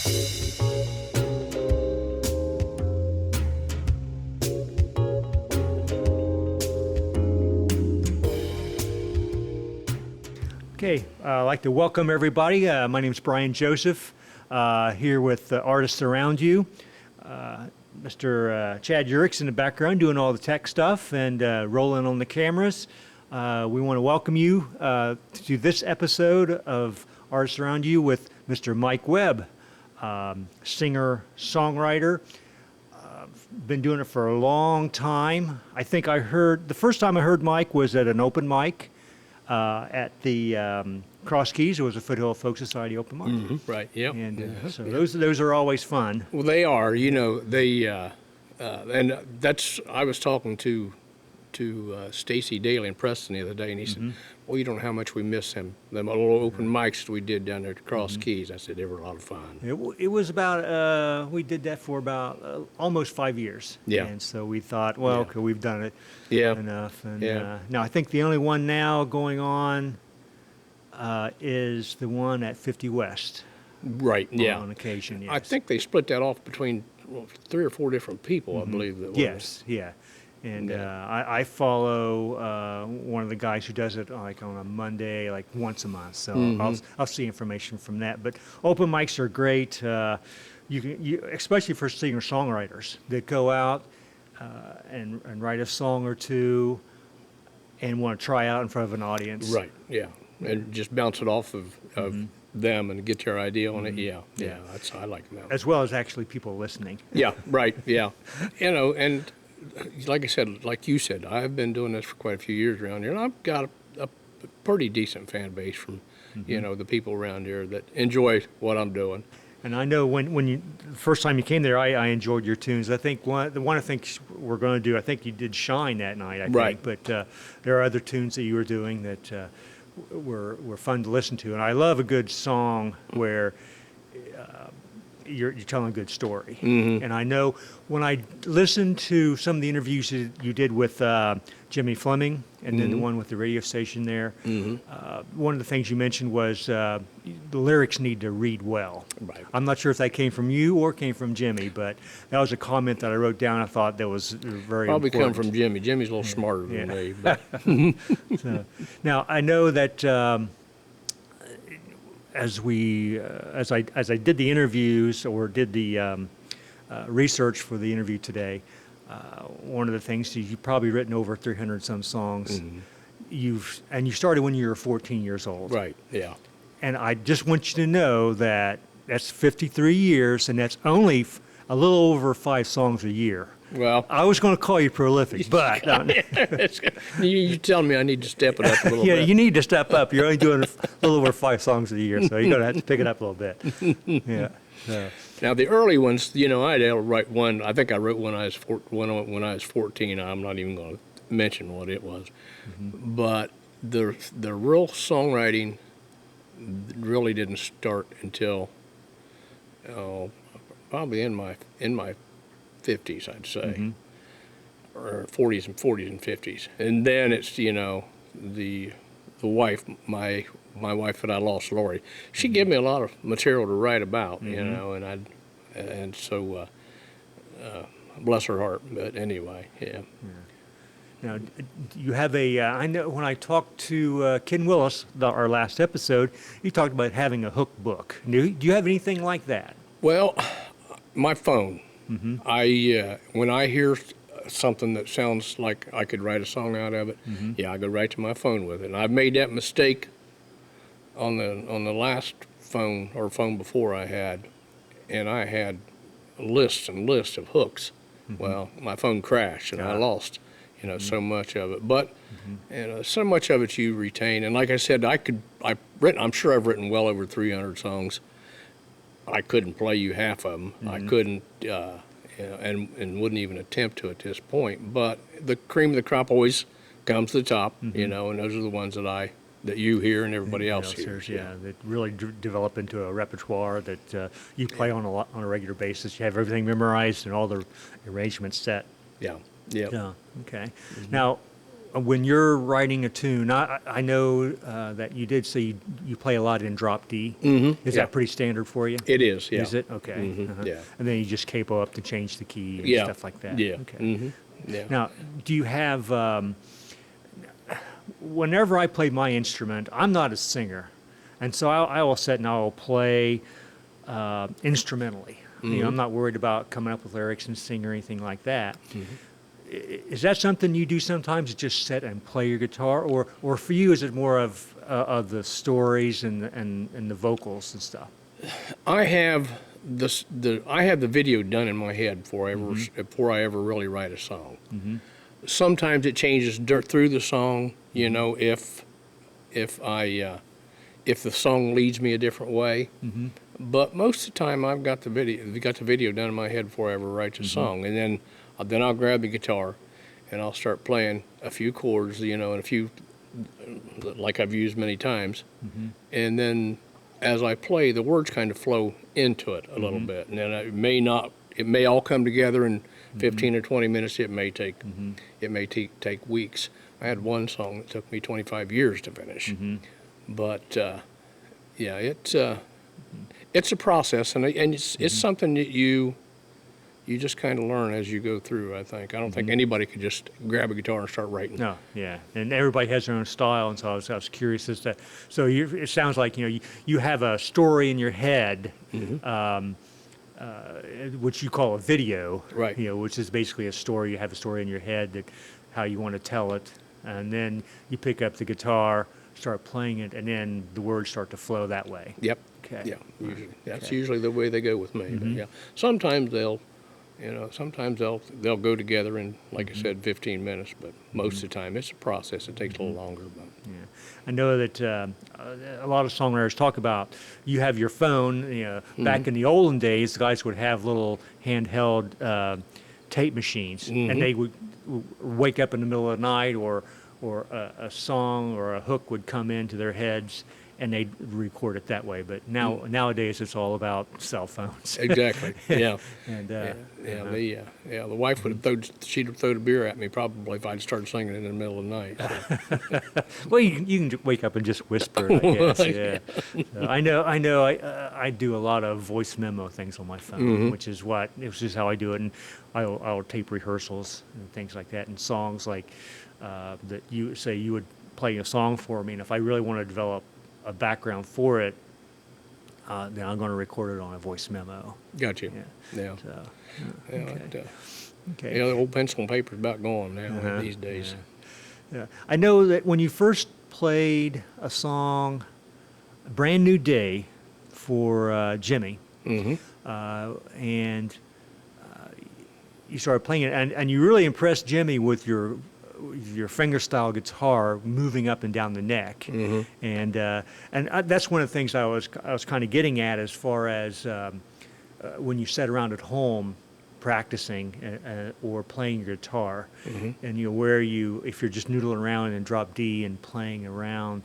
Okay, I'd like to welcome everybody. My name is Brian Joseph, here with Artists Around You. Mr. Chad Urick's in the background doing all the tech stuff and rolling on the cameras. We want to welcome you to this episode of Artists Around You with Mr. Mike Webb, singer, songwriter. Been doing it for a long time. I think the first time I heard Mike was at an open mic. At the Cross Keys, it was a Foothill Folk Society open mic. Mm-hmm. Right. Yep. And so those are always fun. Well, they are. You know, and that's. I was talking to Stacy Daly in Preston the other day, and he said, "Well, you don't know how much we miss him. Them little open mics we did down there at Cross Keys." I said they were a lot of fun. It was about we did that for about almost 5 years. Yeah. And so we thought, well, okay, we've done it enough. And now I think the only one now going on is the one at 50 West. Right. Yeah. On occasion. Yes. I think they split that off between 3 or 4 different people. I believe that. Yes. Yeah. And I follow one of the guys who does it like on a Monday, like once a month. So I'll see information from that. But open mics are great. You especially for singer-songwriters that go out and write a song or two and want to try out in front of an audience. Right. Yeah. And just bounce it off of them and get your idea on it. Yeah. I like that. As well as actually people listening. Yeah. Right. Yeah. You know, and like I said, like you said, I've been doing this for quite a few years around here, and I've got a pretty decent fan base from, you know, the people around here that enjoy what I'm doing. And I know when you the first time you came there, I enjoyed your tunes. I think one of the things we're going to do, I think you did Shine that night, I think. Right. But there are other tunes that you were doing that were fun to listen to. And I love a good song where you're telling a good story. And I know when I listened to some of the interviews you did with Jimmy Fleming and then the one with the radio station there, one of the things you mentioned was the lyrics need to read well. Right. I'm not sure if that came from you or came from Jimmy, but that was a comment that I wrote down. I thought that was very Probably important. come from Jimmy. Jimmy's a little smarter than me. But. So, now I know that as I did the interviews or did the research for the interview today, one of the things you've probably written over 300 some songs. You started when you were 14 years old. Right. Yeah. And I just want you to know that that's 53 years, and that's only a little over 5 songs a year. Well, I was going to call you prolific, but you tell me I need to step it up a little bit. You need to step up. You're only doing a little over 5 songs a year, so you're going to have to pick it up a little bit. Yeah. Now the early ones, you know, I'd write one. I think I wrote when I was 14. I'm not even going to mention what it was, but the real songwriting really didn't start until probably in my 50s, I'd say, or 40s and 50s, and then it's, you know, the wife, my wife that I lost, Lori, she gave me a lot of material to write about, you know, and so bless her heart. But anyway, yeah. Now, you have I know when I talked to Ken Willis, our last episode, he talked about having a hook book. Do you have anything like that? Well, my phone. When I hear something that sounds like I could write a song out of it, I go right to my phone with it. And I've made that mistake on the last phone or phone before I had, and I had lists and lists of hooks. Well, my phone crashed and I lost, you know, so much of it. But you know, so much of it you retain. And like I said, I'm sure I've written well over 300 songs. I couldn't play you half of them. I couldn't, you know, and wouldn't even attempt to at this point. But the cream of the crop always comes to the top, you know, and those are the ones that you hear and everybody else hears. Yeah, that really develop into a repertoire that you play on a regular basis. You have everything memorized and all the arrangements set. Yeah. Yeah. Okay. Now, when you're writing a tune, I know that you did say you play a lot in drop D. Mm-hmm. Is Yeah. that pretty standard for you? It is, yeah. Is it? Okay. Mhm, yeah. And then you just capo up to change the key and Yeah. stuff like that. Yeah. Okay. Yeah. Now, do you have, whenever I play my instrument, I'm not a singer. And so I will sit and I will play instrumentally. You know, I'm not worried about coming up with lyrics and sing or anything like that. Is that something you do sometimes, just sit and play your guitar? Or for you, is it more of the stories and the vocals and stuff? I have I have the video done in my head before I ever really write a song. Sometimes it changes through the song, you know, if the song leads me a different way. But most of the time, I've got the video done in my head before I ever write the song, and then I'll grab the guitar, and I'll start playing a few chords, you know, and a few like I've used many times, and then as I play, the words kind of flow into it a little bit, and then it may all come together in 15 or 20 minutes. It may take take weeks. I had one song that took me 25 years to finish, but yeah, it's a process, and it's something that you just kind of learn as you go through, I think. I don't think anybody could just grab a guitar and start writing. No, yeah, and everybody has their own style, and so I was curious as to. So it sounds like you have a story in your head, which you call a video, Right. You know, which is basically a story. You have a story in your head that how you want to tell it, and then you pick up the guitar, start playing it, and then the words start to flow that way. Yep. Okay. Yeah. Usually. That's Okay. usually the way they go with me. But yeah, sometimes they'll go together in, like I said, 15 minutes. But most of the time, it's a process. It takes a little longer. But Yeah, I know that a lot of songwriters talk about you have your phone. You know, back in the olden days, the guys would have little handheld tape machines, and they would wake up in the middle of the night, or a song or a hook would come into their heads, and they'd record it that way. But nowadays, it's all about cell phones. exactly. Yeah. And The wife would have thrown a beer at me probably if I'd started singing it in the middle of the night. well, you can wake up and just whisper, I guess. Yeah. So I know. I do a lot of voice memo things on my phone, which is how I do it, and I'll tape rehearsals and things like that, and songs like that you say you would play a song for me, and if I really want to develop a background for it, then I'm going to record it on a voice memo. Got you. Yeah. Yeah. So, Yeah. okay. The old pencil and paper's about gone now these days. Yeah. I know that when you first played a song, Brand New Day, for Jimmy, and you started playing it, and you really impressed Jimmy with your fingerstyle guitar moving up and down the neck, and that's one of the things I was kind of getting at as far as when you sat around at home practicing or playing your guitar, and if you're just noodling around in drop D and playing around,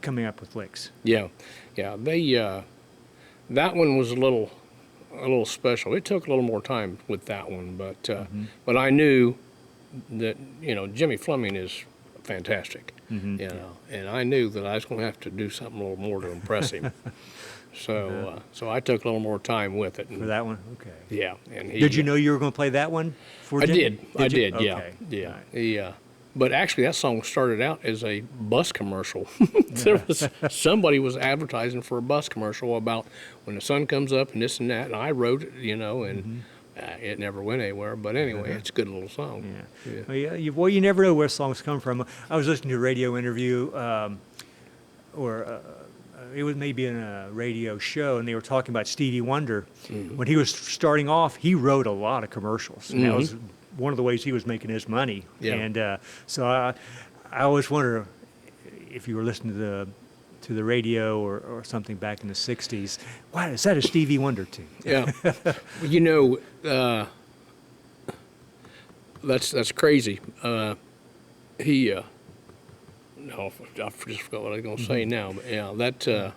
coming up with licks. Yeah. That one was a little special. It took a little more time with that one, but I knew that Jimmy Fleming is fantastic, and I knew that I was going to have to do something a little more to impress him. So I took a little more time with it. For that one, okay. Yeah, and did you know you were going to play that one? For I Jimmy? did. Okay. Yeah. Right. But actually, that song started out as a bus commercial. Somebody was advertising for a bus commercial about when the sun comes up and this and that, and I wrote it, and it never went anywhere. But anyway, it's a good little song. Yeah. Well, you never know where songs come from. I was listening to a radio interview, it was maybe in a radio show, and they were talking about Stevie Wonder. When he was starting off, he wrote a lot of commercials, and that was one of the ways he was making his money. Yeah. And so I always wonder if you were listening to the radio or something back in the '60s. Wow, is that a Stevie Wonder tune? Yeah. That's crazy. No, I just forgot what I was going to say now. But yeah, that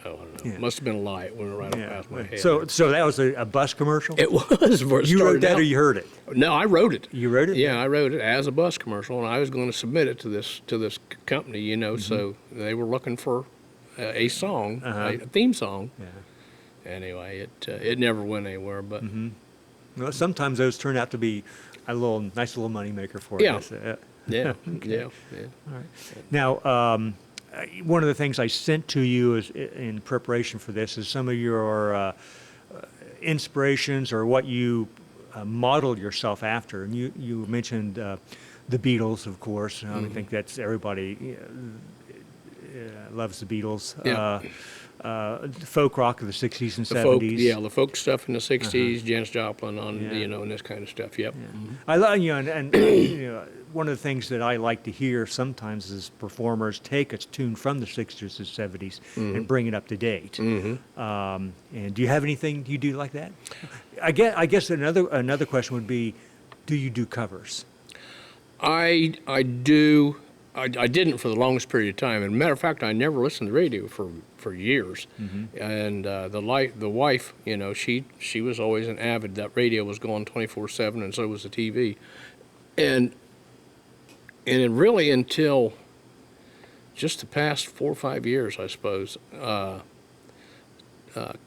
I don't know. Yeah. Must have been a lie. It went right Yeah. past my head. So that was a bus commercial? it was. Where it You wrote started that out. or you heard it? No, I wrote it. You wrote it? Yeah, I wrote it as a bus commercial, and I was going to submit it to this company. You know, so they were looking for a song, a theme song. Yeah. Anyway, it never went anywhere. But Well, sometimes those turn out to be a nice little moneymaker for Yeah. us. yeah, Okay. yeah. All right. Now, one of the things I sent to you is in preparation for this is some of your inspirations or what you modeled yourself after. And you mentioned the Beatles, of course. I think that's everybody loves the Beatles. Yeah. Folk rock of the 60s and The 70s. the folk stuff in the '60s, Janis Joplin Yeah. and this kind of stuff. Yep. I love and one of the things that I like to hear sometimes is performers take a tune from the 60s and 70s and bring it up to date. And do you have anything you do like that? I guess another question would be, do you do covers? I do. I didn't for the longest period of time. And matter of fact, I never listened to radio for years. And the wife, she was always an avid. That radio was going 24/7, and so was the TV. And it really until just the past 4 or 5 years, I suppose.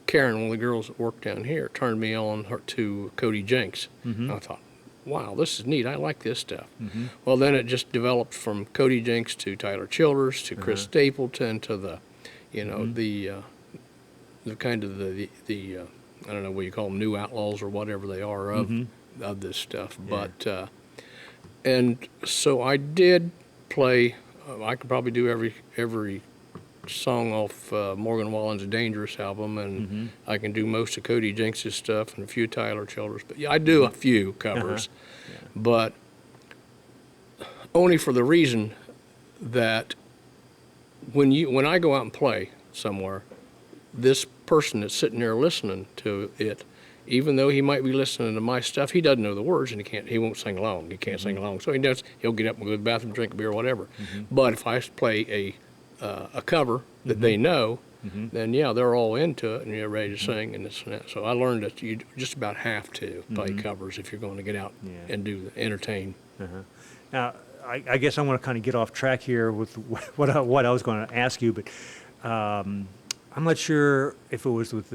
Karen, one of the girls that worked down here, turned me on to Cody Jinks. I thought, wow, this is neat. I like this stuff. Well, then it just developed from Cody Jinks to Tyler Childers to Chris Stapleton to the kind of the I don't know what you call them, new outlaws or whatever they are of this stuff. Yeah. But and so I did play. I could probably do every song off Morgan Wallen's Dangerous album, and I can do most of Cody Jinks' stuff and a few Tyler Childers. But yeah, I do a few covers, but only for the reason that when I go out and play somewhere, this person that's sitting there listening to it, even though he might be listening to my stuff, he doesn't know the words and he won't sing along. He can't sing along, so he'll get up and go to the bathroom, drink a beer, whatever. But if I play a cover that they know, then yeah, they're all into it and you're ready to sing and this and that. So I learned that you just about have to play covers if you're going to get out and entertain. Now, I guess I want to kind of get off track here with what I was going to ask you, but I'm not sure if it was with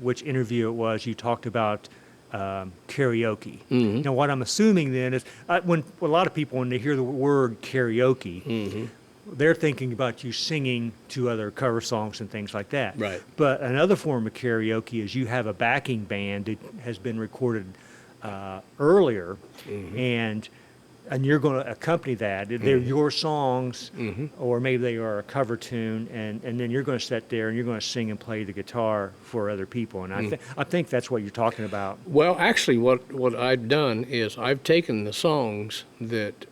which interview it was. You talked about karaoke. Now, what I'm assuming then is when a lot of people, when they hear the word karaoke, they're thinking about you singing to other cover songs and things like that. Right. But another form of karaoke is you have a backing band that has been recorded earlier, and you're going to accompany that. They're your songs, or maybe they are a cover tune, and then you're going to sit there and you're going to sing and play the guitar for other people. And I think that's what you're talking about. Well, actually, what I've done is I've taken the songs that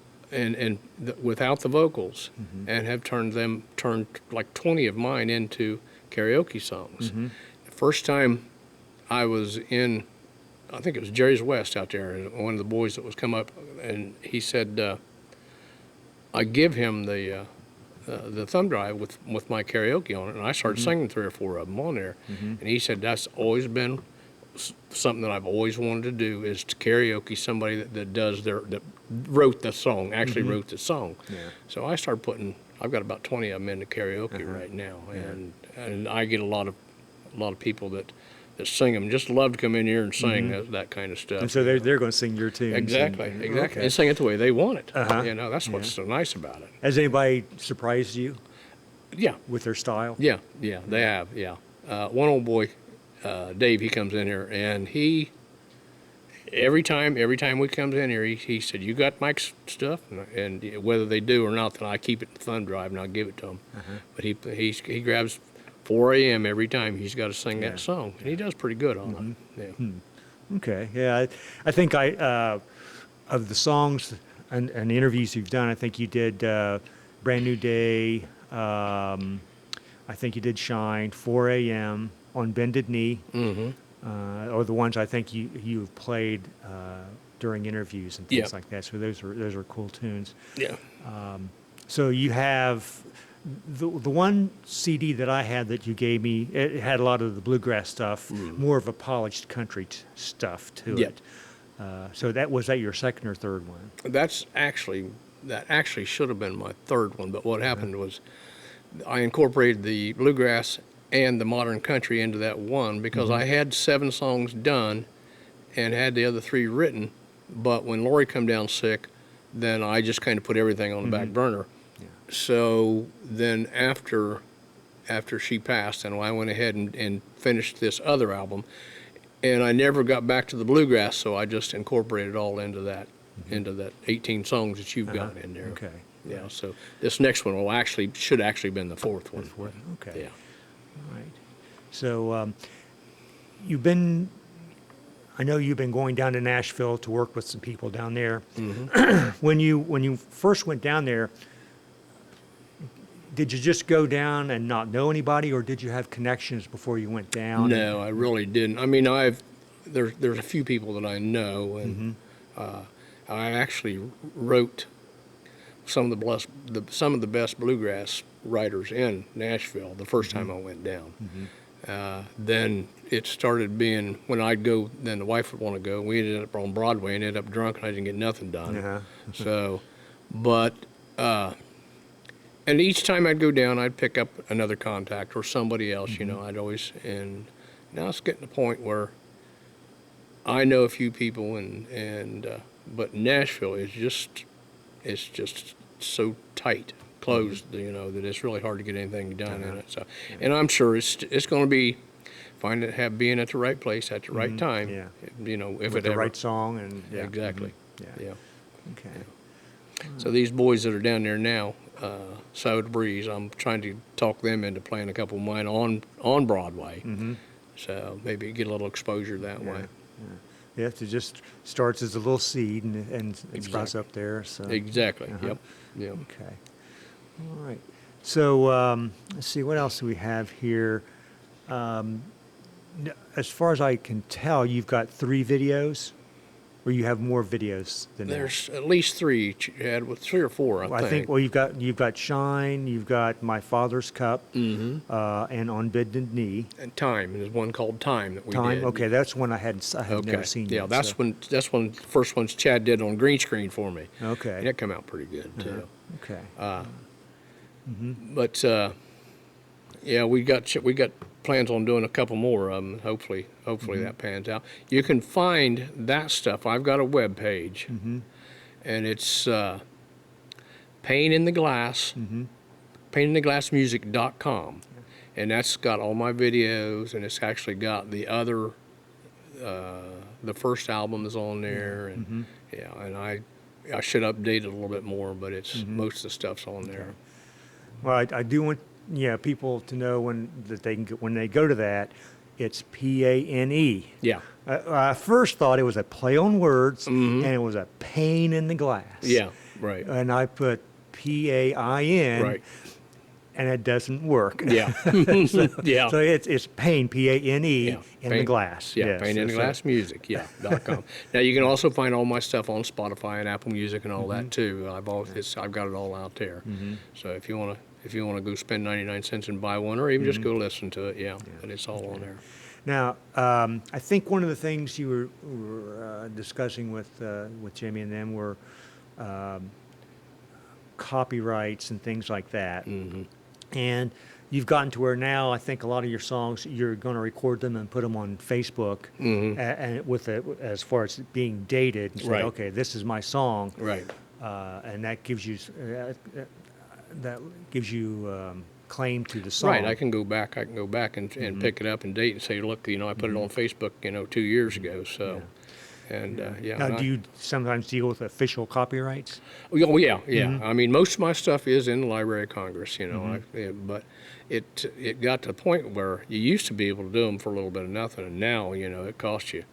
without the vocals and have turned like 20 of mine into karaoke songs. The first time I was in, I think it was Jerry's West out there, and one of the boys that was come up, and he said, I give him the thumb drive with my karaoke on it, and I started singing 3 or 4 of them on there, and he said that's always been something that I've always wanted to do, is to karaoke somebody that wrote the song, actually wrote the song. Yeah. So I started I've got about 20 of them into karaoke right now, and I get a lot of people that sing them, just love to come in here and sing that kind of stuff. And so they're going to sing your tunes. Exactly. Okay. And sing it the way they want it. That's what's so nice about it. Has anybody surprised you Yeah, with their style? yeah, they have, yeah. One old boy, Dave, he comes in here, and every time he comes in here, he said, "You got Mike's stuff?" And whether they do or not, then I keep it in the thumb drive and I'll give it to him. But he grabs 4 a.m. every time. He's got to sing that song, and he does pretty good on it. Yeah. Okay. Yeah, I think of the songs and the interviews you've done, I think you did Brand New Day. I think you did Shine, 4 a.m. on Bended Knee, or the ones I think you've played during interviews and things like that. So those are cool tunes. Yeah. So you have the one CD that I had that you gave me, it had a lot of the bluegrass stuff, more of a polished country stuff to Yeah. it. So was that your second or third one? That actually should have been my third one, but what happened was I incorporated the bluegrass and the modern country into that one because I had 7 songs done and had the other 3 written, but when Lori come down sick, then I just kind of put everything on the back burner. Yeah. So then after she passed, and I went ahead and finished this other album, and I never got back to the bluegrass, so I just incorporated it all into that 18 songs that you've got in there. Okay. Yeah. So this next one should actually been the fourth one. Okay. Yeah. All right. So I know you've been going down to Nashville to work with some people down there. When you first went down there, did you just go down and not know anybody, or did you have connections before you went down? No, I really didn't. I mean, there's a few people that I know, and I actually wrote some of the best bluegrass writers in Nashville the first time I went down. Then it started being when I'd go, then the wife would want to go. We ended up on Broadway and ended up drunk, and I didn't get nothing done. So, but and each time I'd go down, I'd pick up another contact or somebody else. You know, I'd always, and now it's getting to the point where I know a few people, but Nashville is just so tight, closed, you know, that it's really hard to get anything done in it. So, and I'm sure it's going to be being at the right place at the right time. Yeah. You know, if With it the ever, right song and exactly. Yeah. Yeah. Okay. So these boys that are down there now, Sour Breeze, I'm trying to talk them into playing a couple of mine on Broadway. So maybe get a little exposure that way. Yeah, it just starts as a little seed and it sprouts up there. So Exactly. Yep. Yep. Okay. All right. So let's see, what else do we have here? As far as I can tell, you've got 3 videos, or you have more videos than that? There's at least 3 each. You had with 3 or 4, I think. Well, you've got Shine, you've got My Father's Cup, and On Bended Knee. And Time. There's one called Time that we did. Okay, that's one I had never seen. Yeah, yet, that's so. when the first ones Chad did on green screen for me. Okay. And it came out pretty good too. Okay. But yeah, we got plans on doing a couple more of them. Hopefully that pans out. You can find that stuff. I've got a web page, and it's Pain in the Glass, PainInTheGlassMusic.com, and that's got all my videos, and it's actually got the other, the first album is on there, and and I should update it a little bit more, but it's most of the stuff's on there. Well, I do want people to know when they go to that, it's PANE. Yeah. I first thought it was a play on words, and it was a pain in the glass. Yeah. Right. And I put PAIN, Right. and it doesn't work. Yeah. Yeah. So it's pain, PANE, in the glass. Yeah, Yes, Pain in the Glass Music, .com. Now you can also find all my stuff on Spotify and Apple Music and all that too. I've got it all out there. So if you want to go spend 99 cents and buy one, or even just go listen to it, but it's all on there. Now, I think one of the things you were discussing with Jimmy and them were copyrights and things like that. And you've gotten to where now I think a lot of your songs, you're going to record them and put them on Facebook, and as far as being dated, and say, Right. okay, this is my song, Right. and that gives you claim to the song. Right. I can go back and pick it up and date and say, look, I put it on Facebook, 2 years ago. So, and Now, do you sometimes deal with official copyrights? Oh yeah. I mean, most of my stuff is in the Library of Congress, but it got to the point where you used to be able to do them for a little bit of nothing, and now it costs you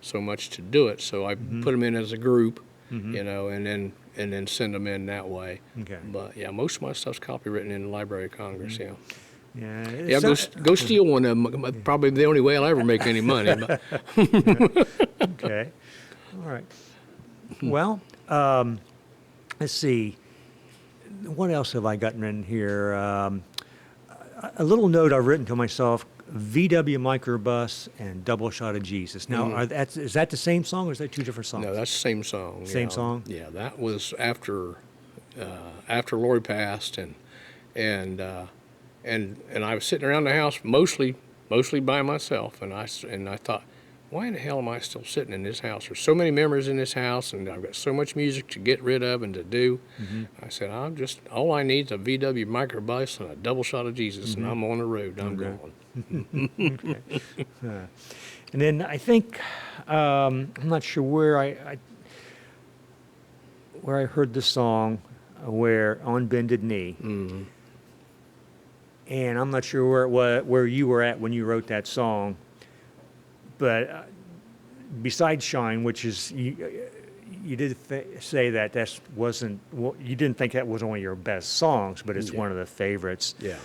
so much to do it. So I put them in as a group, and then send them in that way. Okay. But yeah, most of my stuff's copywritten in the Library of Congress. Yeah. Yeah. Yeah, go steal one of them. Probably the only way I'll ever make any money. But Okay. All right. Well, let's see. what else have I gotten in here? A little note I've written to myself: VW Microbus and Double Shot of Jesus. Now, is that the same song, or is that two different songs? No, that's the same song. Same song? Yeah, that was after Lori passed, and I was sitting around the house mostly by myself, and I thought, why in the hell am I still sitting in this house? There's so many memories in this house, and I've got so much music to get rid of and to do. I said, all I need is a VW Microbus and a Double Shot of Jesus, and I'm on the road. I'm going. Okay. And then I think I'm not sure where I heard the song, where on bended knee, and I'm not sure where you were at when you wrote that song. But besides Shine, which is, you did say that you didn't think that was one of your best songs, but it's one of the favorites. Yeah.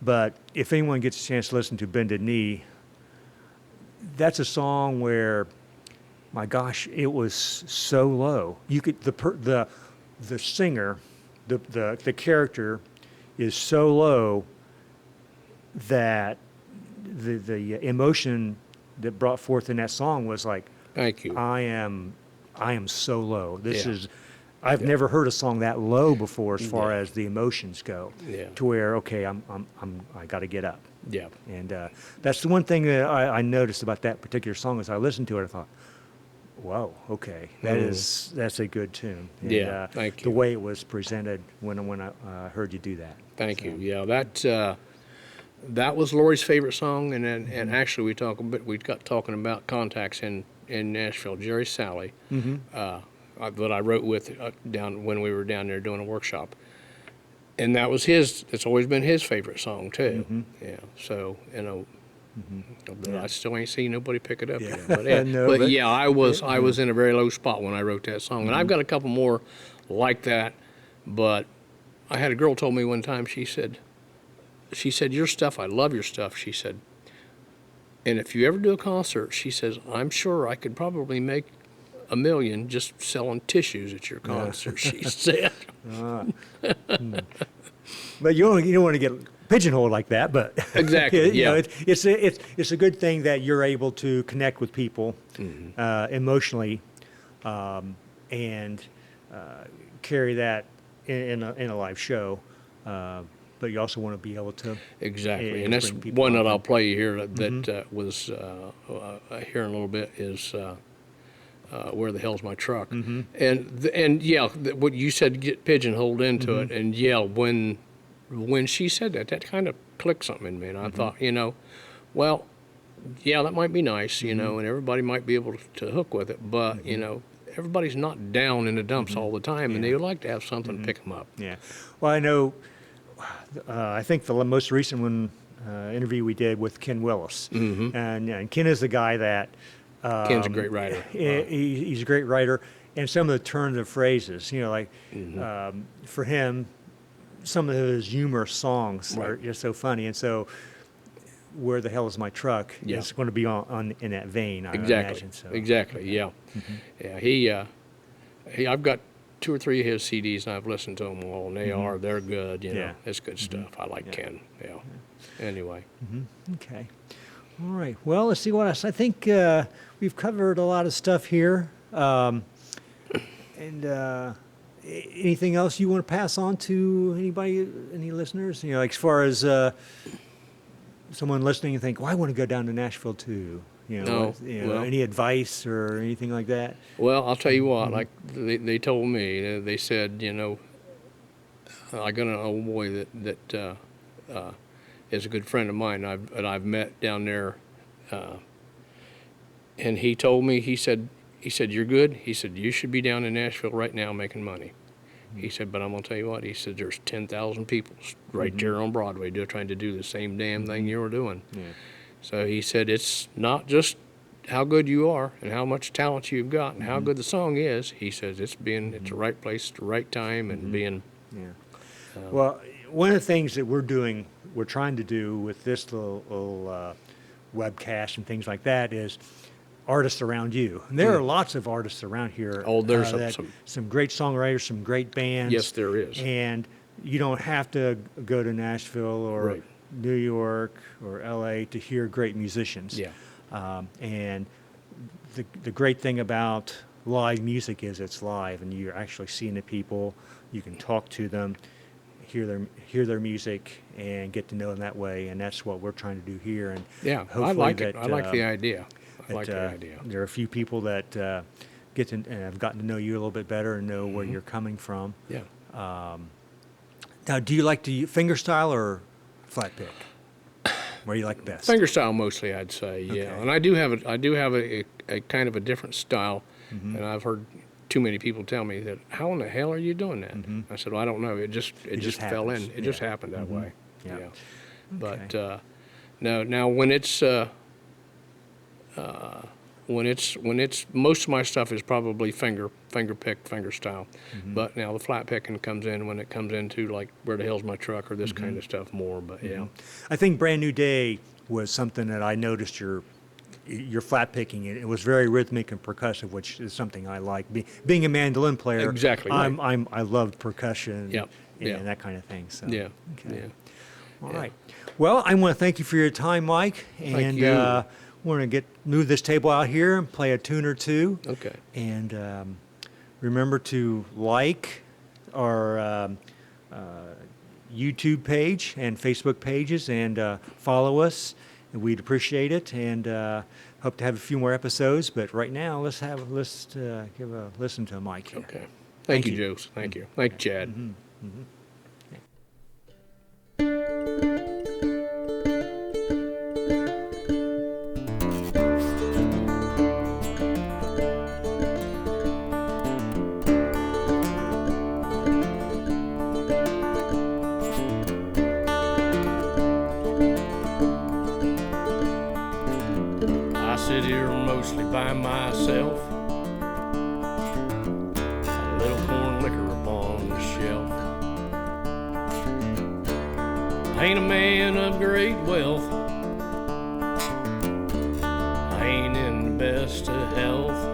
But if anyone gets a chance to listen to Bended Knee, that's a song where, my gosh, it was so low. You could, the singer, the character is so low that the emotion that brought forth in that song was like, Thank you. I am so low. I've never heard a song that low before as far as the emotions go. Yeah. To where, okay, I got to get up. Yeah. And that's the one thing that I noticed about that particular song. As I listened to it, I thought, whoa, okay, that's a good tune. And, thank you. The way it was presented when I heard you do that. Thank you. Yeah, that was Lori's favorite song, and actually we got talking about contacts in Nashville. Jerry Salley, that I wrote with down when we were down there doing a workshop, and that was his. It's always been his favorite song too. Yeah. So but I still ain't seen nobody pick it up yet. But, I was in a very low spot when I wrote that song, and I've got a couple more like that. But I had a girl told me one time. She said, your stuff, I love your stuff, she said. And if you ever do a concert, she says, I'm sure I could probably make $1 million just selling tissues at your concert, she said. But you don't want to get pigeonholed like that, but exactly, you know, it's a good thing that you're able to connect with people emotionally, and carry that in a live show. But you also want to be able to exactly, and that's one that I'll play here that was here in a little bit is Where the Hell's My Truck, and what you said, get pigeonholed into it, and when she said that kind of clicked something in me, and I thought, well, that might be nice, and everybody might be able to hook with it, but everybody's not down in the dumps all the time, and they would like to have something to pick them up. Yeah, well, I know. I think the most recent one interview we did with Ken Willis, and Ken is the guy that Ken's a great writer. He's a great writer, and some of the turns of phrases, for him, some of his humorous songs are just so funny, and so Where the Hell Is My Truck is going to be on in that vein. I imagine. So. Exactly. Yeah. Yeah. I've got 2 or 3 of his CDs, and I've listened to them all, and they're good. It's good stuff. I like Ken. Yeah. Anyway. Okay. All right. Well, let's see what else. I think we've covered a lot of stuff here. And anything else you want to pass on to anybody, any listeners? Like as far as someone listening and think, well, I want to go down to Nashville too. Any advice or anything like that? Well, I'll tell you what. Like they told me, they said, I got an old boy that is a good friend of mine. I've met down there, and he told me. He said, you're good. He said, you should be down in Nashville right now making money. He said, but I'm gonna tell you what. He said, there's 10,000 people right there on Broadway trying to do the same damn thing you were doing. Yeah. So he said, it's not just how good you are and how much talent you've got and how good the song is. He says it's the right place, the right time, and being. Yeah. Well, one of the things that we're trying to do with this little webcast and things like that is artists around you. And there are lots of artists around here. Oh, there's some great songwriters, some great bands. Yes, there is. And you don't have to go to Nashville or Right. New York or LA to hear great musicians. Yeah. And the great thing about live music is it's live, and you're actually seeing the people. You can talk to them, hear their music, and get to know them that way. And that's what we're trying to do here. And Yeah, I hopefully like it. that, I like the idea. I like that, the idea. there are a few people that get to and have gotten to know you a little bit better and know where you're coming from. Yeah. Now, do you like to fingerstyle or flat pick? Where do you like best? Fingerstyle mostly, I'd say. Yeah, Okay. and I do have a kind of a different style, and I've heard too many people tell me that. How in the hell are you doing that? I said, well, I don't know. It just fell in. happens. It just Yeah. happened that way. Yeah. Yeah. But Okay. no, now when it's most of my stuff is probably finger pick, finger style. But now the flat picking comes in when it comes into like where the hell's my truck or this kind of stuff more. But yeah. I think Brand New Day was something that I noticed your flat picking. It was very rhythmic and percussive, which is something I like. Being a mandolin player, Exactly right. I love percussion Yep, and yeah. that kind of thing. So Yeah. okay. Yeah. All Yeah. right. Well, I want to thank you for your time, Mike. And you. we're going to move this table out here and play a tune or two. Okay. And remember to like our YouTube page and Facebook pages and follow us. And we'd appreciate it. And hope to have a few more episodes. But right now, let's give a listen to Mike here. Okay. Thank Thank you, you. Joe. Thank you. Thank you, Chad. I sit here mostly by myself. A little corn liquor upon the shelf. I ain't a man of great wealth. I ain't in the best of health.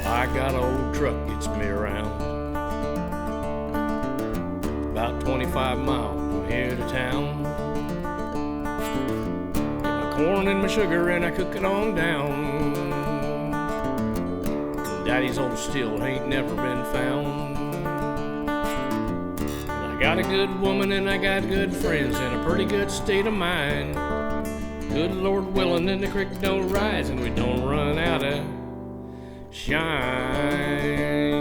I got an old truck gets me around about 25 miles from here to town. Get my corn and my sugar and I cook it on down. Daddy's old still ain't never been found. I got a good woman and I got good friends and a pretty good state of mind. Good Lord willing, and the creek don't rise and we don't run out of shine.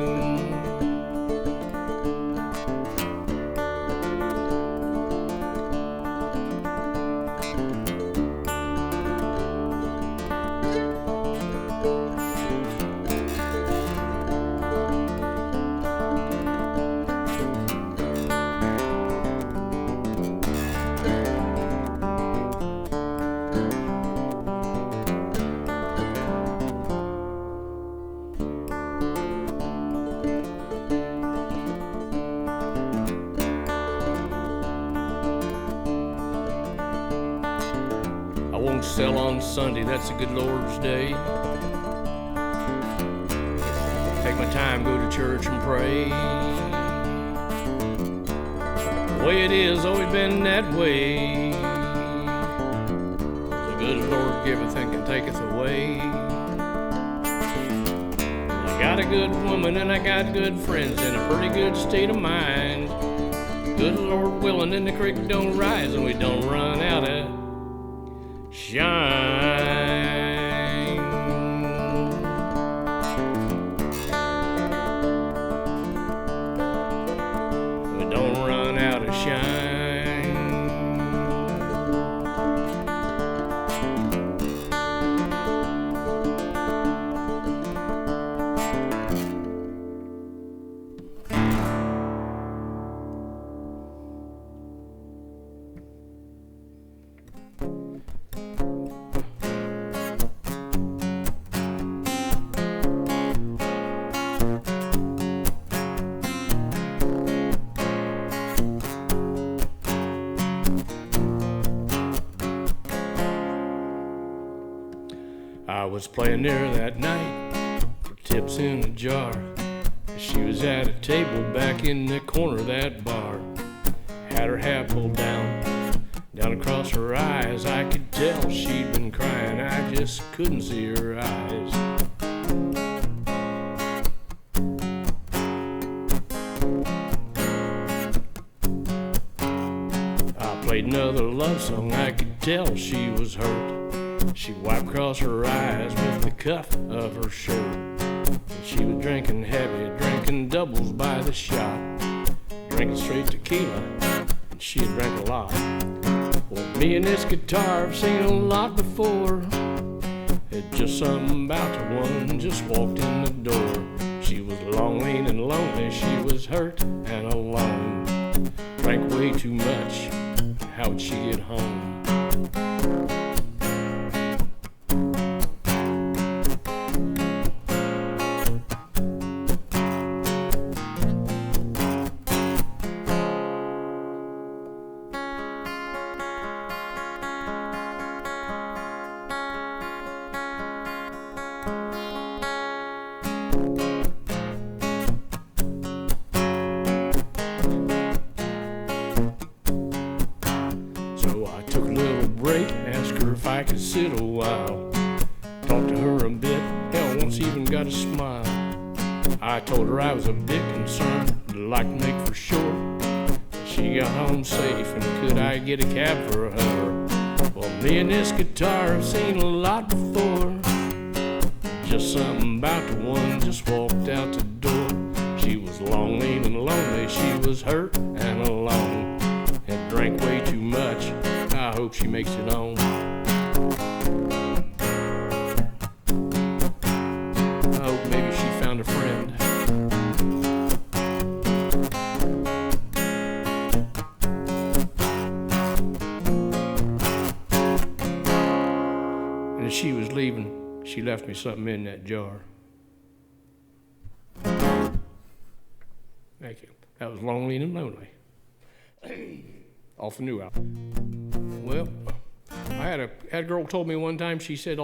I won't sell on Sunday, that's a good Lord's day. Take my time, go to church and pray. The way it is, always been that way. The good Lord giveth and can taketh away. I got a good woman and I got good friends and a pretty good state of mind. Good Lord willing, and the creek don't rise and we don't run out of shine. We don't run out of shine. I was playing there that night for tips in a jar. She was at a table back in the corner of that bar. Had her hat pulled down across her eyes. I could tell she'd been crying, I just couldn't see her eyes. I played another love song, I could tell she was hurt. She wiped across her eyes with the cuff of her shirt. And she was drinking heavy, drinking doubles by the shot, drinking straight tequila, and she had drank a lot. Well, me and this guitar I've seen a lot before. It's just something about the one just walked in the door. She was long, lean, and lonely. She was hurt and alone. Drank way too much. How would she get home? I could sit a while, talk to her a bit, hell, once even got a smile. I told her I was a bit concerned, I'd like to make for sure she got home safe, and could I get a cab for her? Well, me and this guitar I've seen a lot before. Just something about the one just walked out the door. She was long, lean, and lonely. She was hurt and alone, and drank way too much. I hope she makes it home. Maybe she found a friend. And as she was leaving, she left me something in that jar. Thank you. That was Lonely and Lonely. Off a new album. Well, I had a girl told me one time, she said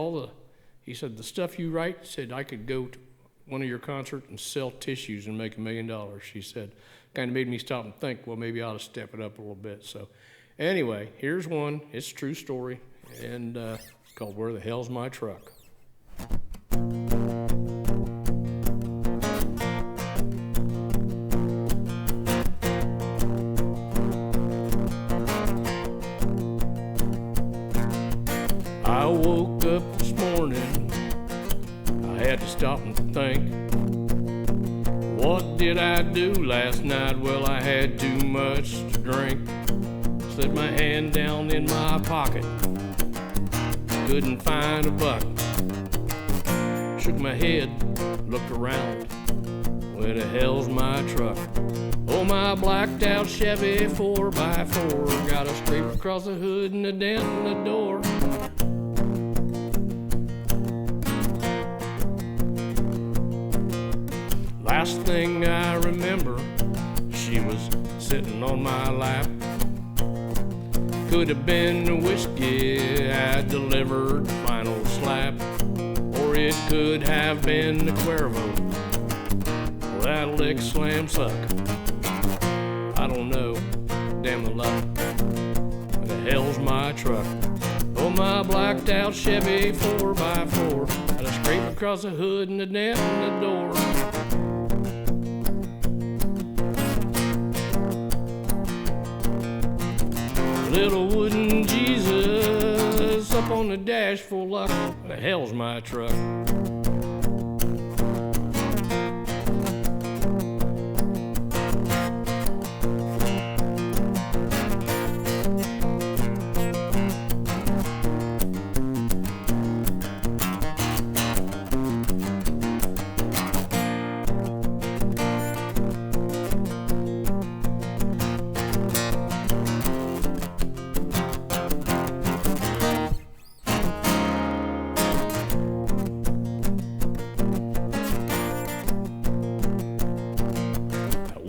he said, the stuff you write, said I could go to one of your concerts and sell tissues and make $1 million. She said, kind of made me stop and think, well, maybe I ought to step it up a little bit. So anyway, here's one. It's a true story, and it's called Where the Hell's My Truck? I woke up this morning, I had to stop and think. What did I do last night? Well, I had too much to drink. Slid my hand down in my pocket, couldn't find a buck. Shook my head, looked around, where the hell's my truck? Oh, my blacked out Chevy 4x4 got a scrape across the hood and a dent in the door. Last thing I remember, she was sitting on my lap. Could have been the whiskey I delivered, final slap, or it could have been the Cuervo, or that lick slam suck. I don't know, damn the luck. Where the hell's my truck? Oh, my blacked out Chevy 4x4 got a scrape across the hood and a dent in the door. Little wooden Jesus up on the dash full luck. The hell's my truck?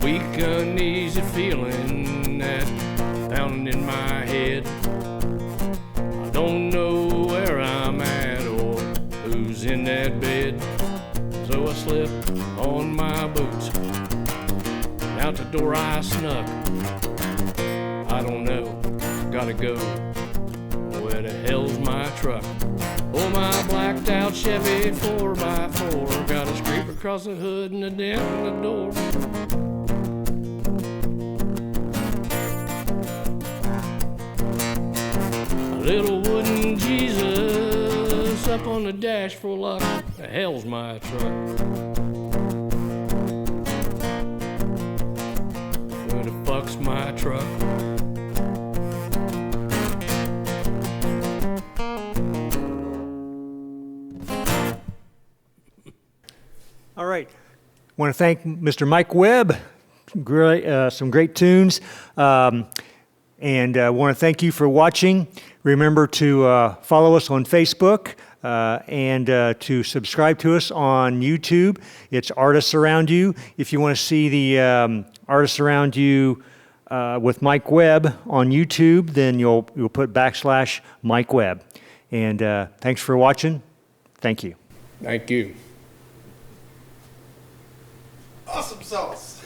Weak, uneasy feeling that pounding in my head. I don't know where I'm at or who slip on my boots. Out the door I snuck. I don't know, gotta go. Where the hell's my truck? Oh, my blacked out Chevy 4x4 got a scrape across the hood and a dent in the door. A little wooden Jesus up on the dash for luck. The hell's my truck? Where the fuck's my truck? All right. I want to thank Mr. Mike Webb. Great, some great tunes. And I want to thank you for watching. Remember to follow us on Facebook and to subscribe to us on YouTube. It's Artists Around You. If you want to see the Artists Around You with Mike Webb on YouTube, then you'll put / Mike Webb. And thanks for watching. Thank you. Thank you. Awesome sauce.